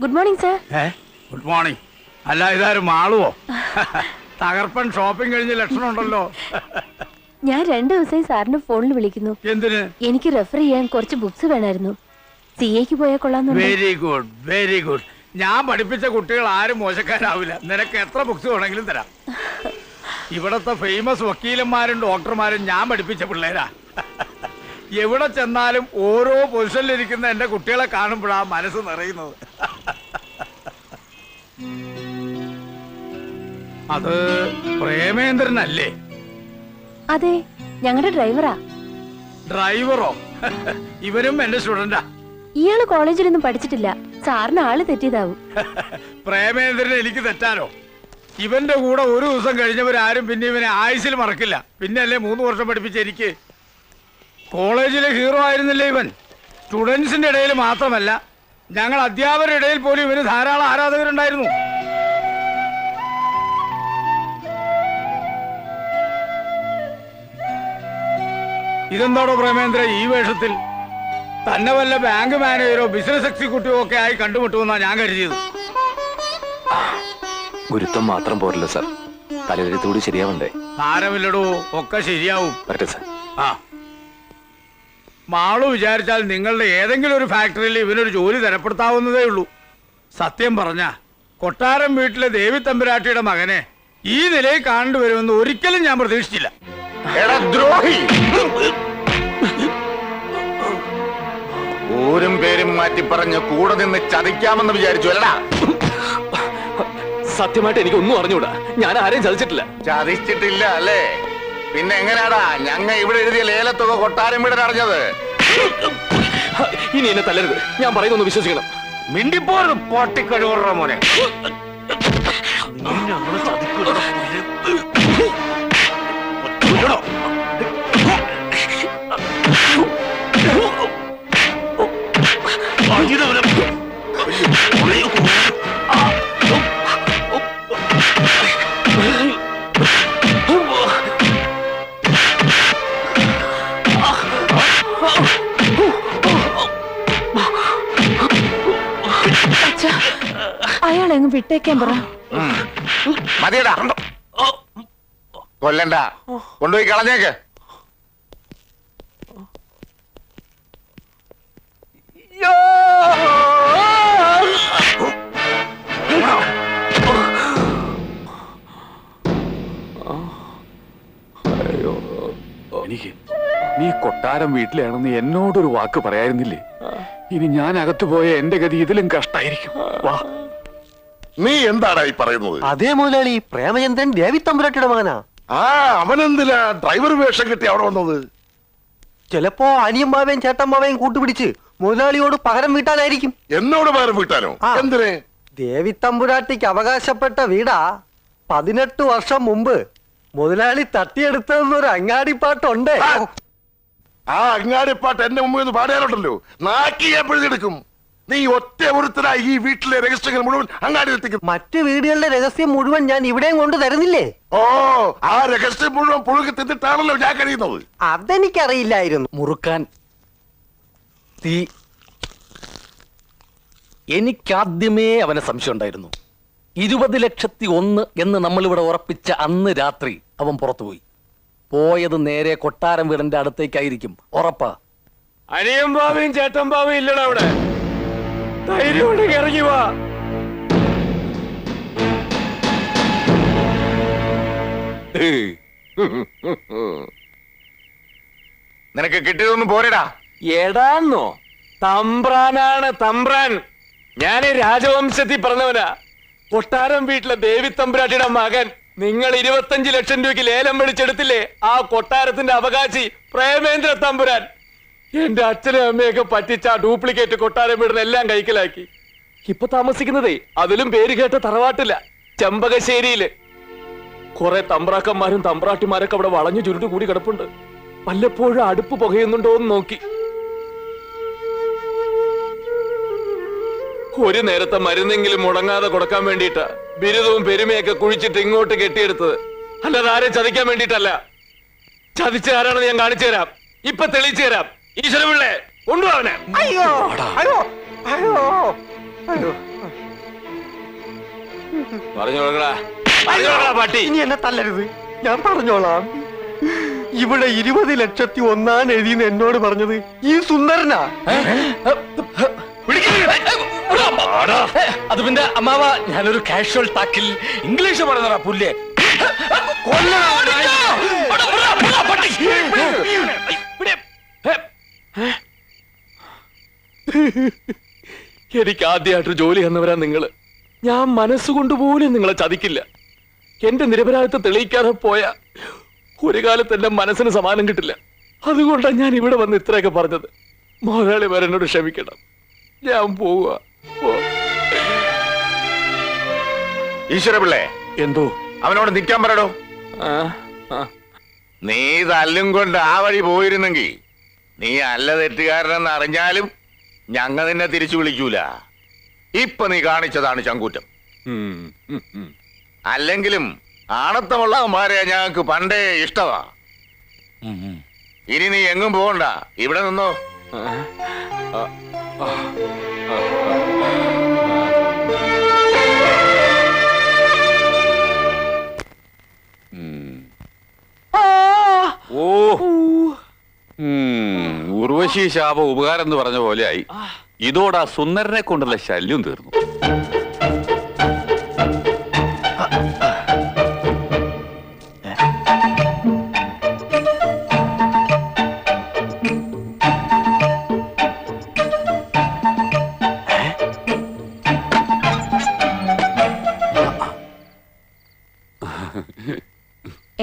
Good morning sir. Good morning. അല്ല, ഇതാരും മാളുവോ? തകർപ്പൻ ഷോപ്പിംഗ് കഴിഞ്ഞ ലക്ഷണം ഉണ്ടല്ലോ. ഞാൻ 2 ദിവസമായി സാറിന്റെ ഫോണിൽ വിളിക്കുന്നു. എന്തിന്? എനിക്ക് റെഫർ ചെയ്യാൻ കുറച്ച് ബുക്സ് വേണമായിരുന്നു. സിഎക്ക് പോയാൽ കൊള്ളാന്ന്. Very good, very good. ഞാൻ പഠിപ്പിച്ച കുട്ടികൾ ആരും മോശക്കാരാവില്ല. നിനക്ക് എത്ര ബുക്സ് വേണമെങ്കിലും തരാം. ഇവിടത്തെ ഫേമസ് വക്കീലന്മാരും ഡോക്ടർമാരും ഞാൻ പഠിപ്പിച്ച പിള്ളേരാ. എവിടെ ചെന്നാലും ഓരോ പൊസിഷനിലിരിക്കുന്ന എന്റെ കുട്ടികളെ കാണുമ്പോഴാ മനസ്സ് നിറയുന്നത്. അത് പ്രേമേന്ദ്രനല്ലേ? അതെ, ഞങ്ങളുടെ ഡ്രൈവറാ. ഡ്രൈവറോ? ഇവരും എന്റെ സ്റ്റുഡന്റാ. ഇയാള് കോളേജിലൊന്നും പഠിച്ചിട്ടില്ല. സാറിന് ആള് തെറ്റിയതാവും. പ്രേമേന്ദ്രന് എനിക്ക് തെറ്റാനോ? ഇവന്റെ കൂടെ ഒരു ദിവസം കഴിഞ്ഞവരാരും പിന്നെ ഇവനെ ആയുസിൽ മറക്കില്ല. പിന്നെ അല്ലേ 3 വർഷം പഠിപ്പിച്ച എനിക്ക്. കോളേജിലെ ഹീറോ ആയിരുന്നില്ലേ ഇവൻ? സ്റ്റുഡൻസിന്റെ ഇടയിൽ മാത്രമല്ല, ഞങ്ങൾ അധ്യാപകരുടെ ഇടയിൽ പോലും ഇവന് ധാരാളം ആരാധകരുണ്ടായിരുന്നു. ഇതെന്താണോ പ്രേമേന്ദ്ര ഈ വേഷത്തിൽ? തന്നെ വല്ല ബാങ്ക് മാനേജറോ ബിസിനസ് എക്സിക്യൂട്ടീവോ ഒക്കെ ആയി കണ്ടുമുട്ടുമെന്നാ ഞാൻ കരുതിയത്. ഗുരുത്വം മാത്രം പോരല്ലോ സാർ, തലവരുത്തൂടി ശരിയാവണ്ടേ? സാരമില്ലടോ, ഒക്കെ ശരിയാവും. പറ്റേ സാർ. ആ, മാളു വിചാരിച്ചാൽ നിങ്ങളുടെ ഏതെങ്കിലും ഒരു ഫാക്ടറിയിൽ ഇവനൊരു ജോലി തരപ്പെടുത്താവുന്നതേ ഉള്ളൂ. സത്യം പറഞ്ഞ കൊട്ടാരം വീട്ടിലെ ദേവി തമ്പുരാട്ടിയുടെ മകനെ ഈ നിലയിൽ കാണേണ്ടിവരുമെന്ന് ഒരിക്കലും ഞാൻ പ്രതീക്ഷിച്ചില്ല. ഊരും പേരും മാറ്റി പറഞ്ഞ് കൂടെ നിന്ന് ചതിക്കാമെന്ന് വിചാരിച്ചു അല്ലടാ? സത്യമായിട്ട് എനിക്ക് ഒന്നും അറിഞ്ഞൂടാ. ഞാൻ ആരെയും ചതിച്ചിട്ടില്ല. ചതിച്ചിട്ടില്ല അല്ലേ? പിന്നെ എങ്ങനെയാടാ ഞങ്ങ ഇവിടെ എഴുതിയ ലേലത്തുക കൊട്ടാരം വീടൻ അറിഞ്ഞത്? ഇനി എന്നെ തല്ലരുത്, ഞാൻ പറയുന്നൊന്ന് വിശ്വസിക്കണം. മിണ്ടിപ്പോരുത് പൊട്ടിക്കഴിവുറ മോനെ. അയാളെങ്ങ് വിട്ടേക്കാൻ പറ. മതിയടാ, കൊല്ലണ്ട, കൊണ്ടുപോയി കളഞ്ഞേക്ക്. എനിക്ക് നീ കൊട്ടാരം വീട്ടിലാണെന്ന് എന്നോടൊരു വാക്ക് പറയായിരുന്നില്ലേ? ഇനി ഞാൻ അകത്തു പോയ എന്റെ ഗതി ഇതിലും കഷ്ടായിരിക്കും. വാ. നീ എന്താടാ ഈ പറയുന്നത്? അതേ മുതലാളി, പ്രേമചന്ദ്രൻ ദേവി തമ്പുരാട്ടിയുടെ മകനാ. ആ, അവനെന്തിനാ ഡ്രൈവർ വേഷം കിട്ടി അവിടെ വന്നത്? ചിലപ്പോ അനിയമ്മാവേയും ചേട്ടമ്മാവേയും കൂട്ടുപിടിച്ച് മുതലാളിയോട് പകരം വീട്ടാനായിരിക്കും. എന്നോട് പകരം വീട്ടാനോ? എന്തിന്? ദേവി തമ്പുരാട്ടിക്ക് അവകാശപ്പെട്ട വീടാ 18 വർഷം മുമ്പ് മുതലാളി തട്ടിയെടുത്തതെന്നൊരു അങ്ങാടിപ്പാട്ടുണ്ട്. ആ അങ്ങാടിപ്പാട്ട് എന്റെ മുമ്പിൽ നിന്ന് പാടാനുണ്ടല്ലോ, നാക്കി എപ്പോഴെടുക്കും. നീ ഒറ്റ ഒരുത്തരായി ഈ വീട്ടിലെ രഹസ്യങ്ങൾ മുഴുവൻ അങ്ങാടിയെത്തിക്കും. മറ്റു വീടുകളുടെ രഹസ്യം മുഴുവൻ ഞാൻ ഇവിടെയും കൊണ്ട് തരുന്നില്ലേ? ഓ, ആ രഹസ്യം മുഴുവൻ പുഴുകി തിന്നിട്ടാണല്ലോ ഞാൻ കഴിയുന്നത്. അതെനിക്കറിയില്ലായിരുന്നു. മുറുക്കാൻ തീ. എനിക്കാദ്യമേ അവനെ സംശയം ഉണ്ടായിരുന്നു. 20,01,000 എന്ന് നമ്മളിവിടെ ഉറപ്പിച്ച അന്ന് രാത്രി അവൻ പുറത്തുപോയി. പോയത് നേരെ കൊട്ടാരം വീടിന്റെ അടുത്തേക്കായിരിക്കും, ഉറപ്പാ. അനിയൻ ബാവയും ചേട്ടൻ ബാവയും ഇല്ലടാ അവിടെ. ധൈര്യം ഉണ്ടെങ്കിൽ ഇറങ്ങി വാ. നിനക്ക് കിട്ടിയതൊന്നും പോരടാ. എടാന്നോ? തമ്പ്രാനാണ് തമ്പ്രാൻ. ഞാന് രാജവംശത്തിൽ പറഞ്ഞവനാ. കൊട്ടാരം വീട്ടിലെ ദേവി തമ്പുരാട്ടിയുടെ മകൻ. നിങ്ങൾ 25 ലക്ഷം രൂപയ്ക്ക് ലേലം വിളിച്ചെടുത്തില്ലേ? ആ കൊട്ടാരത്തിന്റെ അവകാശി പ്രേമേന്ദ്ര തമ്പുരാൻ. എന്റെ അച്ഛനും അമ്മയൊക്കെ പറ്റിച്ച ഡ്യൂപ്ലിക്കേറ്റ് കൊട്ടാരം വീടിന് എല്ലാം കൈക്കലാക്കി. ഇപ്പൊ താമസിക്കുന്നതേ അതിലും പേര് കേട്ട തറവാട്ടില്ല, ചെമ്പകശ്ശേരിയില്. കുറെ തമ്പ്രാക്കന്മാരും തമ്പ്രാട്ടിമാരൊക്കെ അവിടെ വളഞ്ഞു ചുരുട്ട് കൂടി കിടപ്പുണ്ട്. വല്ലപ്പോഴും അടുപ്പ് പുകയുന്നുണ്ടോ എന്ന് നോക്കി. ഒരു നേരത്തെ മരുന്നെങ്കിലും മുടങ്ങാതെ കൊടുക്കാൻ വേണ്ടിയിട്ടാ ബിരുദവും പെരുമയൊക്കെ കുഴിച്ചിട്ട് ഇങ്ങോട്ട് കെട്ടിയെടുത്തത്. അല്ലാതെ ആരെ ചതിക്കാൻ വേണ്ടിയിട്ടല്ല. ചതിച്ച ആരാണെന്ന് ഞാൻ കാണിച്ചു തരാം. ഇപ്പൊ തെളിയിച്ചു തരാം. ഈശ്വരപിള്ളേ, കൊണ്ടുപോവനെ. അയ്യോ അയ്യോ അയ്യോ അയ്യോ പറഞ്ഞു കൊടുക്കടാ, പറഞ്ഞു കൊടുക്കടാ പട്ടി. ഇനി എന്നെ തല്ലരുത്, ഞാൻ പറഞ്ഞോളാം. ഇവിടെ 20,01,000 എഴുതിയെന്ന് എന്നോട് പറഞ്ഞത് ഈ സുന്ദരനാ. അത് പിന്നെ അമ്മാവ, ഞാനൊരു കാഷ്വൽ ടാക്കിൽ ഇംഗ്ലീഷ് പറഞ്ഞതാ പുല്ലേ. എനിക്ക് ആദ്യമായിട്ട് ജോലി തന്നവരാ നിങ്ങള്. ഞാൻ മനസ്സുകൊണ്ടുപോലും നിങ്ങളെ ചതിക്കില്ല. എന്റെ നിരപരാധിത്വം തെളിയിക്കാതെ പോയ ഒരു കാലത്ത് എന്റെ മനസ്സിന് സമാനം കിട്ടില്ല. അതുകൊണ്ടാണ് ഞാൻ ഇവിടെ വന്ന് ഇത്രയൊക്കെ പറഞ്ഞത്. മുതലാളി വരെന്നോട് ക്ഷമിക്കണം. ഞാൻ പോവുക. ഈശ്വരപിള്ളേ, എന്തോ അവനോട് നിൽക്കാൻ പറയടോ. നീ തല്ലും കൊണ്ട് ആ വഴി പോയിരുന്നെങ്കിൽ നീ അല്ല തെറ്റുകാരനെന്ന് അറിഞ്ഞാലും ഞങ്ങൾ നിന്നെ തിരിച്ചു വിളിക്കൂല. ഇപ്പൊ നീ കാണിച്ചതാണ് ചങ്കൂറ്റം. അല്ലെങ്കിലും ആണത്തമുള്ള അവന്മാരെ ഞങ്ങൾക്ക് പണ്ടേ ഇഷ്ടമാ. ഇനി നീ എങ്ങും പോകണ്ട, ഇവിടെ നിന്നോ. ഓ, ഉർവശി ശാപ ഉപകാരം എന്ന് പറഞ്ഞ പോലെയായി. ഇതോടെ ആ സുന്ദരനെ കൊണ്ടുള്ള ശല്യം തീർന്നു.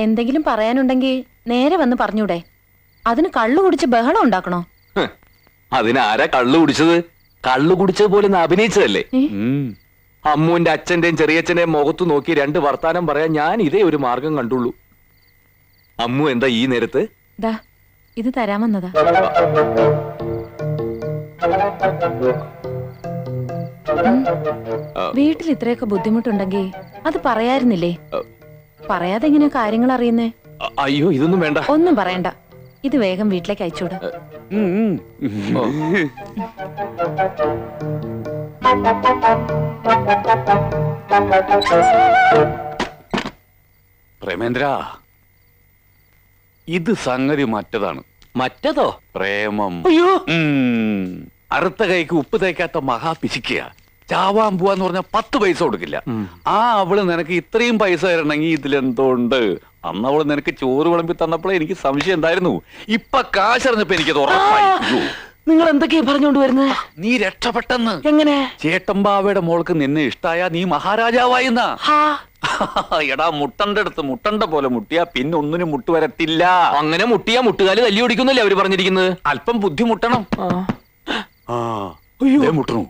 എന്തെങ്കിലും പറയാനുണ്ടെങ്കിൽ നേരെ വന്ന് പറഞ്ഞൂടെ? അതിന് കള്ളു കുടിച്ച് ബഹളം ഉണ്ടാക്കണോ? അതിനാരാ കള്ളു കുടിച്ചത്? കള്ളു കുടിച്ചത് പോലെ അഭിനയിച്ചതല്ലേ. അമ്മുവിന്റെ അച്ഛന്റെയും ചെറിയച്ഛന്റെയും മുഖത്തു നോക്കി രണ്ട് വർത്താനം പറയാൻ ഞാൻ ഇതേ ഒരു മാർഗം കണ്ടുള്ളൂ. അമ്മു എന്താ ഈ നേരത്ത്? ദാ ഇത് തരാമെന്നതാ. വീട്ടിൽ ഇത്രയൊക്കെ ബുദ്ധിമുട്ടുണ്ടെങ്കിൽ അത് പറയായിരുന്നില്ലേ? പറയാതെ എങ്ങനെയാ കാര്യങ്ങൾ അറിയുന്നേ? അയ്യോ, ഇതൊന്നും വേണ്ട. ഒന്നും പറയണ്ട, ഇത് വേഗം വീട്ടിലേക്ക് അയച്ചോട്. പ്രേമേന്ദ്ര, ഇത് സംഗതി മറ്റതാണ്. മറ്റതോ? പ്രേമം. അയ്യോ, അറുത്ത കൈക്ക് ഉപ്പ് തേക്കാത്ത മഹാപിശിക്കുക. ചാവാൻ പോവാന്ന് പറഞ്ഞാൽ 10 പൈസ കൊടുക്കില്ല. ആ അവള് നിനക്ക് ഇത്രയും പൈസ തരണമെങ്കിൽ ഇതിലെന്തോ ഉണ്ട്. അന്ന് അവള് നിനക്ക് ചോറ് വിളമ്പി തന്നപ്പോഴേ എനിക്ക് സംശയം ഉണ്ടായിരുന്നു. ഇപ്പൊ കാശറിഞ്ഞപ്പോ എനിക്കത് ഉറപ്പായി. നിങ്ങൾ എന്തൊക്കെയാ പറഞ്ഞോണ്ട് വരുന്നത്? നീ രക്ഷപ്പെട്ടെന്ന്. എങ്ങനെ? ചേട്ടമ്പാവയുടെ മോൾക്ക് നിന്നെ ഇഷ്ടായ നീ മഹാരാജാവായിന്നാ. എടാ, മുട്ടന്റെ അടുത്ത് മുട്ടണ്ട പോലെ മുട്ടിയാ പിന്നെ ഒന്നിനും മുട്ടുവരത്തില്ല. അങ്ങനെ മുട്ടിയാ മുട്ടുകാല് തല്ലി ഓടിക്കുന്നല്ലേ അവര് പറഞ്ഞിരിക്കുന്നത്. അല്പം ബുദ്ധിമുട്ടണം. മുട്ടണു.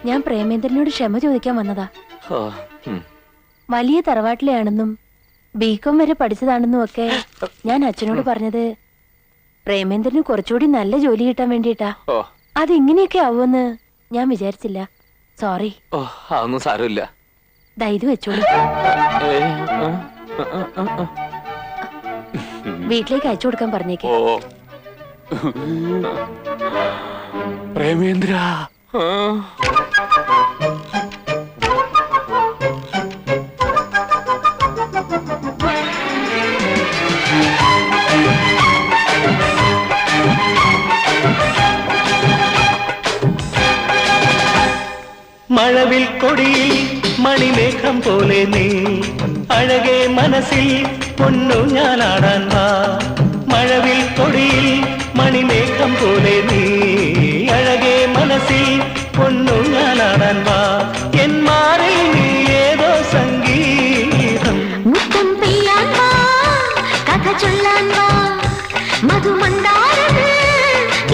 ഞാൻ പ്രേമേന്ദ്രനോട് ക്ഷമ ചോദിക്കാൻ വന്നതാ. വലിയ തറവാട്ടിലെയാണെന്നും ബികോം വരെ പഠിച്ചതാണെന്നും ഒക്കെ ഞാൻ അച്ഛനോട് പറഞ്ഞത് പ്രേമേന്ദ്രന് കുറച്ചുകൂടി നല്ല ജോലി കിട്ടാൻ വേണ്ടിട്ടാ. അതിങ്ങനെയൊക്കെ ആവുമെന്ന് ഞാൻ വിചാരിച്ചില്ല. സോറി. അതൊന്നും സാരമില്ല. ഇത് വെച്ചോളൂ. വീട്ടിലേക്ക് അയച്ചു കൊടുക്കാൻ പറഞ്ഞേക്ക്. പ്രേമേന്ദ്ര, മഴവിൽ കൊടിയിൽ മണിമേഘം പോലെ നീ അഴകെ മനസ്സിൽ പൊന്നു ഞാനാടാൻ വാ. മഴവിൽ കൊടിയിൽ മണിമേഘം പോലെ നീ അഴകെ മനസ്സിൽ പൊന്നു ഞാനാടാൻ വാ. എൻ മാറിൽ നീ ഏതോ സംഗീതം. മുത്തം പെയ്യാൻ വാ, കഥ ചൊല്ലാൻ വാ, മധുമന്ദാരം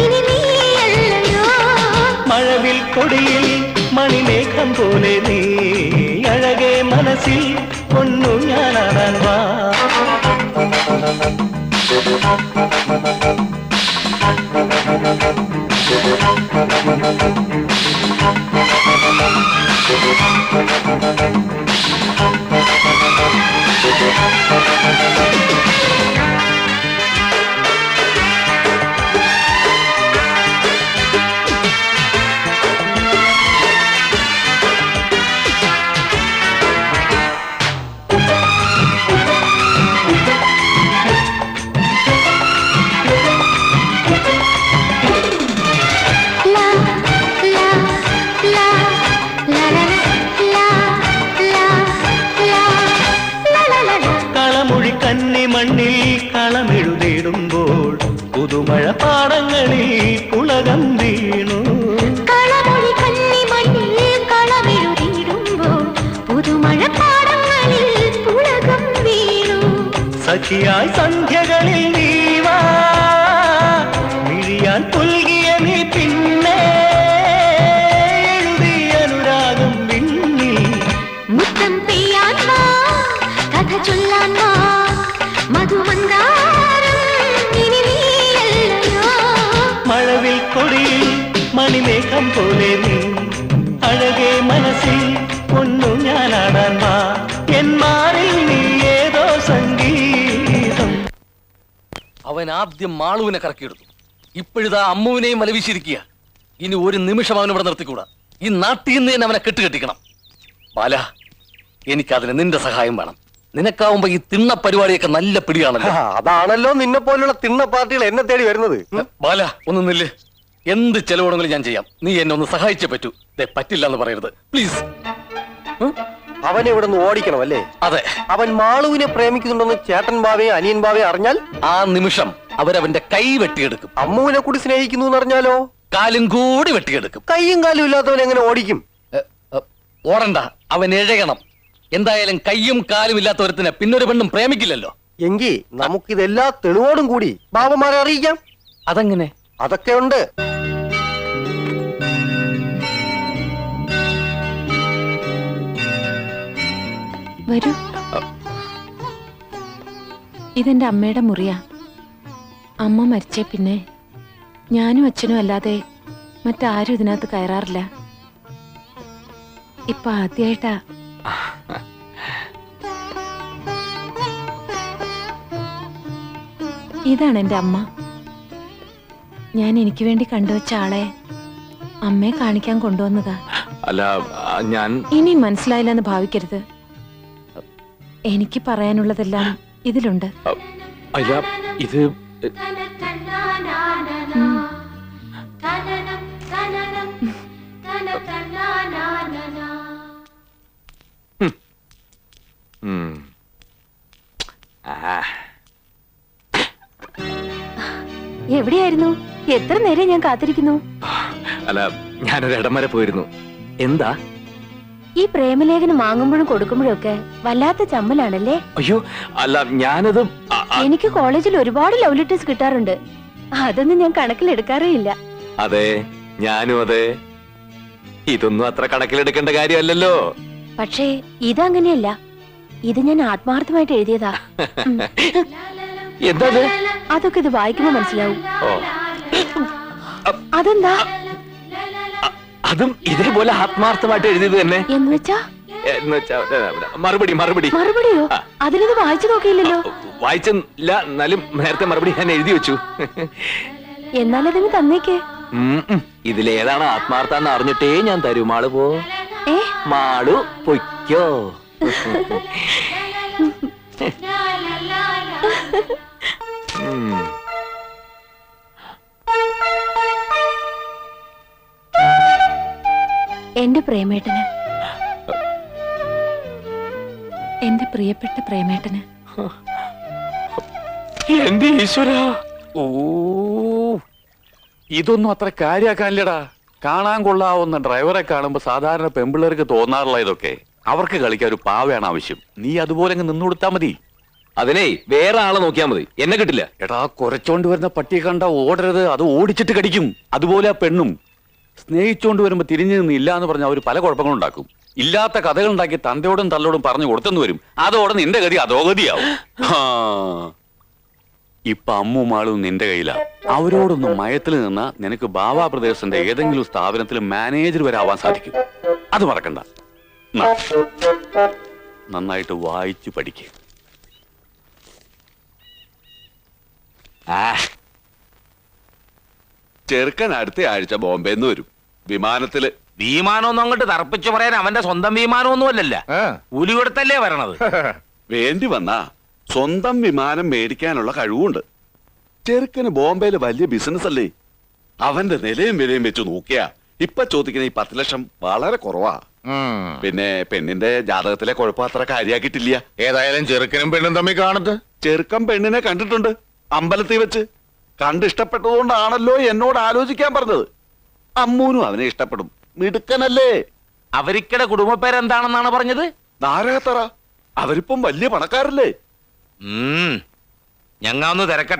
ഇനി നീയല്ലയോ. മഴവിൽ കൊടിയിൽ മണിമേഘം പോലെ നീ അഴകെ മനസ്സിൽ പൊന്നു ഞാനാടാൻ വാ. സഖിയായി സന്ധ്യകളിൽ നീവാ മിഴിയാൻ പുൽകിയ നീ പിന്നെ എഴുതി അനുരാഗം വിണ്ണിൽ മുത്തം പെയ്യാൻ വാ കഥ ചൊല്ലാൻ വാ മധുമന്ദാരം ഇനി നീയല്ലയോ മഴവിൽ കൊടിയിൽ മണിമേഘം പോലെ നീ അഴകേ മനസ്സിൽ പൊന്നു ഞാനാടാൻ വാ എന്മാരിൽ നീ ഏതോ സംഗീതം. അവൻ ആദ്യം മാളുവിനെ കറക്കിയെടുത്തു. ഇപ്പോഴിതാ അമ്മുവിനെയും വലവീശിരിക്കുക. ഇനി ഒരു നിമിഷം അവൻ ഇവിടെ നിർത്തിക്കൂടാ. ഈ നാട്ടിൽ നിന്ന് തന്നെ അവനെ കെട്ടുകെട്ടിക്കണം. ബാല, എനിക്കതിന് നിന്റെ സഹായം വേണം. നിനക്കാവുമ്പോ ഈ തിണ്ണ പരിപാടിയൊക്കെ നല്ല പിടിയാണല്ലോ. അതാണല്ലോ നിന്നെ പോലുള്ള തിണ്ണ പാർട്ടികൾ എന്നെ തേടി വരുന്നത്. ബാല, ഒന്ന് നില്ല്. എന്ത് ചെലവുണ്ടെങ്കിലും ഞാൻ ചെയ്യാം. നീ എന്നെ ഒന്ന് സഹായിച്ചേ പറ്റൂ. പറ്റില്ല എന്ന് പറയരുത് പ്ലീസ്. അവനെ ഇവിടെ നിന്ന് ഓടിക്കണം അല്ലേ? അതെ. അവൻ മാളുവിനെ പ്രേമിക്കുന്നുണ്ടെന്ന് ചേട്ടൻ ബാവയെ അനിയൻ ബാവയെ അറിഞ്ഞാൽ ആ നിമിഷം അവരവന്റെ കൈ വെട്ടിയെടുക്കും. അമ്മുവിനെ കൂടി സ്നേഹിക്കുന്നു എന്ന് അറിഞ്ഞാലോ? കാലും കൂടി വെട്ടിയെടുക്കും. കൈയും കാലും ഇല്ലാത്തവൻ എങ്ങനെ ഓടിക്കും? ഓടണ്ട, അവൻ എഴയണം. എന്തായാലും കയ്യും കാലും ഇല്ലാത്തവരത്തിന് പിന്നൊരു പെണ്ണും പ്രേമിക്കില്ലല്ലോ. എങ്കിൽ നമുക്കിതെല്ലാ തെളിവോടും കൂടി ബാബമാരെ അറിയിക്കാം. അതെങ്ങനെ? അതൊക്കെ ഉണ്ട്. വരൂ. ഇതെന്റെ അമ്മയുടെ മുറിയാ. അമ്മ മരിച്ചേ പിന്നെ ഞാനും അച്ഛനും അല്ലാതെ മറ്റാരും ഇതിനകത്ത് കയറാറില്ല. ഇപ്പൊ ആദ്യമായിട്ടാ. ഇതാണ് എന്റെ അമ്മ. ഞാൻ എനിക്ക് വേണ്ടി കണ്ടുവച്ച ആളെ അമ്മയെ കാണിക്കാൻ കൊണ്ടുവന്നതാ. അല്ല, ഞാൻ ഇനി മനസ്സിലായില്ലെന്ന് ഭാവിക്കരുത്. എനിക്ക് പറയാനുള്ളതെല്ലാം ഇതിലുണ്ട്. അല്ല, ഇത് എവിടെയായിരുന്നു? എത്ര നേരം ഞാൻ കാത്തിരിക്കുന്നു. അല്ല, ഞാനൊരു ഇടം വരെ പോയിരുന്നു. എന്താ? ഈ പ്രേമലേഖനം വാങ്ങുമ്പോഴും കൊടുക്കുമ്പോഴും ഒക്കെ വല്ലാത്ത ചമ്മലാണല്ലേ? അയ്യോ, അല്ല, ഞാനത് എനിക്ക് കോളേജിൽ ഒരുപാട് ലവ് ലെറ്റേഴ്സ് കിട്ടാറുണ്ട്. അതൊന്നും ഞാൻ കണക്കിലെടുക്കാറേ ഇല്ല. അതെ, ഞാനും അതെ. ഇതൊന്നും അത്ര കണക്കിലെടുക്കേണ്ട കാര്യമല്ലല്ലോ. പക്ഷേ ഇതങ്ങനെയല്ല. ഇത് ഞാൻ ആത്മാർത്ഥമായിട്ട് എഴുതിയതാ. എന്താ? അതൊക്കെ ഇത് വായിക്കുമ്പോ മനസ്സിലാവും. ഓ, അതെന്താ? അതും ഇതേപോലെ ആത്മാർത്ഥമായിട്ട് എഴുതിയത് തന്നെ. എന്ന് വെച്ചാ മറുപടി മറുപടിയോ? അതിനത് വായിച്ചു നോക്കിയില്ലല്ലോ. വായിച്ചില്ല, എന്നാലും നേരത്തെ മറുപടി ഞാൻ എഴുതി വെച്ചു. എന്നാലതിന് തന്നേക്ക്. ഇതിലേതാണ് ആത്മാർത്ഥന്ന് അറിഞ്ഞിട്ടേ ഞാൻ തരൂ. മാളു പോ. മാളു പൊയ്ക്കോ. എന്റെ പ്രേമേട്ടന്, എന്റെ പ്രിയപ്പെട്ട പ്രേമേട്ടന്. എന്റെ ഈശ്വര, ഓ, ഇതൊന്നും അത്ര കാര്യാക്കാനില്ലടാ. കാണാൻ കൊള്ളാവുന്ന ഡ്രൈവറെ കാണുമ്പോ സാധാരണ പെമ്പിള്ളേർക്ക് തോന്നാറുള്ള ഇതൊക്കെ. അവർക്ക് കളിക്കാൻ ഒരു പാവയാണ് ആവശ്യം. നീ അതുപോലെ അങ്ങ് നിന്നു കൊടുത്താ മതി. അതിനെ വേറെ ആളെ നോക്കിയാ മതി, എന്നെ കിട്ടില്ല. എടാ, കുരച്ചോണ്ട് വരുന്ന പട്ടിയെ കണ്ട ഓടരുത്, അത് ഓടിച്ചിട്ട് കടിക്കും. അതുപോലെ ആ പെണ്ണും സ്നേഹിച്ചോണ്ട് വരുമ്പോ തിരിഞ്ഞു നിന്ന് ഇല്ല എന്ന് പറഞ്ഞാൽ അവര് പല കുഴപ്പങ്ങളുണ്ടാക്കും. ഇല്ലാത്ത കഥകൾ ഉണ്ടാക്കി തന്തയോടും തള്ളോടും പറഞ്ഞു കൊടുത്തെന്ന് വരും. അതോടെ നിന്റെ ഗതി അധോഗതിയാവും. ഇപ്പൊ അമ്മും ആളും നിന്റെ കയ്യിലാ. അവരോടൊന്നും മയത്തിൽ നിന്നാ നിനക്ക് ബാബാ പ്രദേശത്തിന്റെ ഏതെങ്കിലും സ്ഥാപനത്തിൽ മാനേജർ വരെ ആവാൻ സാധിക്കും. അത് മറക്കണ്ട. നന്നായിട്ട് വായിച്ചു പഠിക്കുക. ചെറുക്കൻ അടുത്ത ആഴ്ച ബോംബെന്ന് വരും. വിമാനത്തില്. വിമാനമൊന്നും അങ്ങോട്ട് തറപ്പിച്ചു പറയാൻ അവന്റെ സ്വന്തം വിമാനമൊന്നും അല്ലല്ല, കൂലി കൊടുത്തല്ലേ വരണത്. വേണ്ടി വന്നാ സ്വന്തം വിമാനം മേടിക്കാനുള്ള കഴിവുണ്ട്. ചെറുക്കന് ബോംബെയില് വലിയ ബിസിനസ് അല്ലേ. അവന്റെ നിലയും വിലയും വെച്ച് നോക്കിയാ ഇപ്പൊ ചോദിക്കുന്ന ഈ 10 ലക്ഷം വളരെ കുറവാ. പിന്നെ പെണ്ണിന്റെ ജാതകത്തിലെ കുഴപ്പം അത്ര കാര്യാക്കിട്ടില്ല. ഏതായാലും ചെറുക്കനും പെണ്ണും തമ്മിൽ കാണട്ടെ. ചെറുക്കൻ പെണ്ണിനെ കണ്ടിട്ടുണ്ട് അമ്പലത്തിൽ വെച്ച്. കണ്ടിഷ്ടപ്പെട്ടതുകൊണ്ടാണല്ലോ എന്നോട് ആലോചിക്കാൻ പറഞ്ഞത്. അമ്മൂനും അവനെ ഇഷ്ടപ്പെടും. മിടുക്കനല്ലേ. അവരിക്കടെ കുടുംബപ്പേരെന്താണെന്നാണ് പറഞ്ഞത്? നാരകത്തറ. അവരിപ്പം വലിയ പണക്കാരല്ലേ. ഞങ്ങ ഒന്ന് തിരക്കട്ടെ.